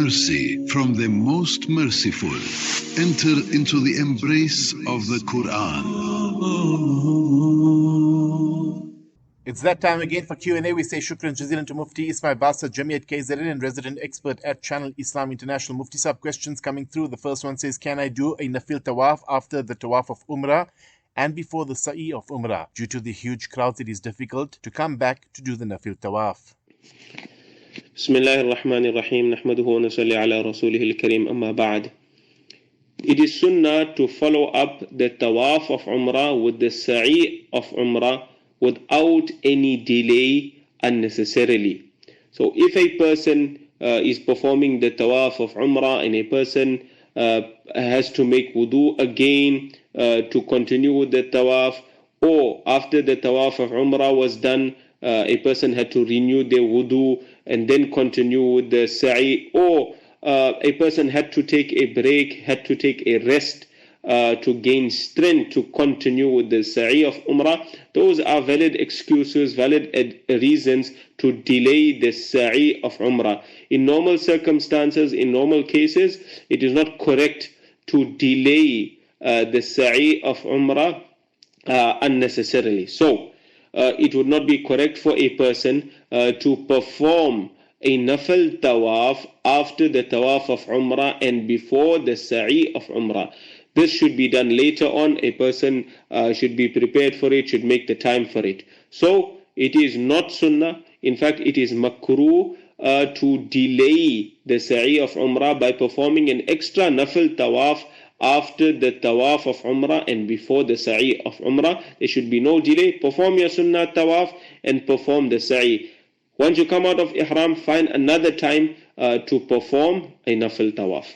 mercy from the most merciful. Enter into the embrace of the Quran. It's that time again for Q&A. We say shukran jazilan to Mufti Ismail Basa, Jamiat KZN and resident expert at Channel Islam International. Mufti Sahib, questions coming through. The first one says, can I do a Nafl Tawaaf after the Tawaaf of Umrah and before the Sa'i of Umrah? Due to the huge crowds, it is difficult to come back to do the Nafl Tawaaf. Bismillah ar-Rahman ar-Rahim. Nahmaduhu wa nusalli ala rasulih al-Kareem. Amma ba'd. It is sunnah to follow up the Tawaaf of Umrah with the Sa'i of Umrah without any delay unnecessarily. So if a person is performing the Tawaaf of Umrah and a person has to make wudu again to continue with the Tawaaf, or after the Tawaaf of Umrah was done, a person had to renew their wudu and then continue with the Sa'i, or a person had to take a break, had to take a rest to gain strength to continue with the Sa'i of Umrah. Those are valid excuses, valid reasons to delay the Sa'i of Umrah. In normal circumstances, in normal cases, it is not correct to delay the Sa'i of Umrah unnecessarily. So, it would not be correct for a person to perform a Nafl Tawaaf after the Tawaaf of Umrah and before the Sa'i of Umrah. This should be done later on. A person should be prepared for it, should make the time for it. So it is not sunnah. In fact, it is makruh to delay the Sa'i of Umrah by performing an extra Nafl Tawaaf after the Tawaaf of Umrah and before the Sa'i of Umrah. There should be no delay. Perform your Sunnah Tawaaf and perform the Sa'i. Once you come out of Ihraam, find another time to perform a Nafl Tawaaf.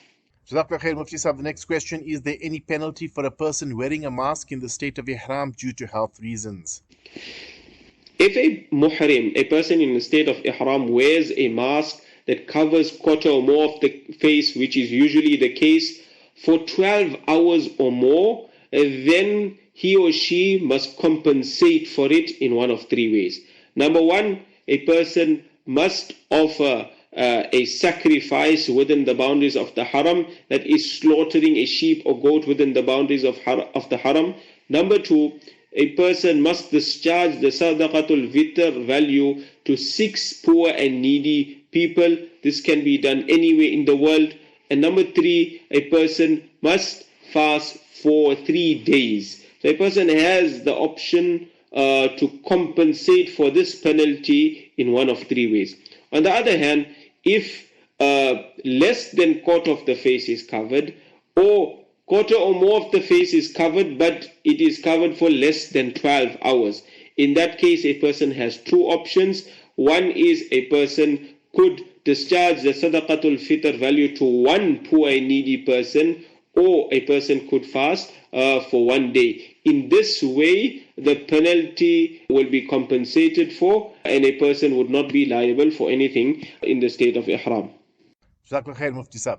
Jazakallah khair, Mufti Sahib. The next question, is there any penalty for a person wearing a mask in the state of Ihram due to health reasons? If a muhrim, a person in the state of Ihram, wears a mask that covers quarter or more of the face, which is usually the case, for 12 hours or more, then he or she must compensate for it in one of three ways. Number one, a person must offer a sacrifice within the boundaries of the haram, that is slaughtering a sheep or goat within the boundaries of the haram. Number two, a person must discharge the sadaqatul fitr value to 6 poor and needy people. This can be done anywhere in the world. And number three, a person must fast for 3 days. So a person has the option to compensate for this penalty in one of three ways. On the other hand, if less than quarter of the face is covered, or quarter or more of the face is covered, but it is covered for less than 12 hours. In that case, a person has two options. One is a person could discharge the sadaqatul fitr value to 1 poor and needy person, or a person could fast for 1 day. In this way, the penalty will be compensated for, and a person would not be liable for anything in the state of Ihram. Jazakallah khair, Mufti Sahib.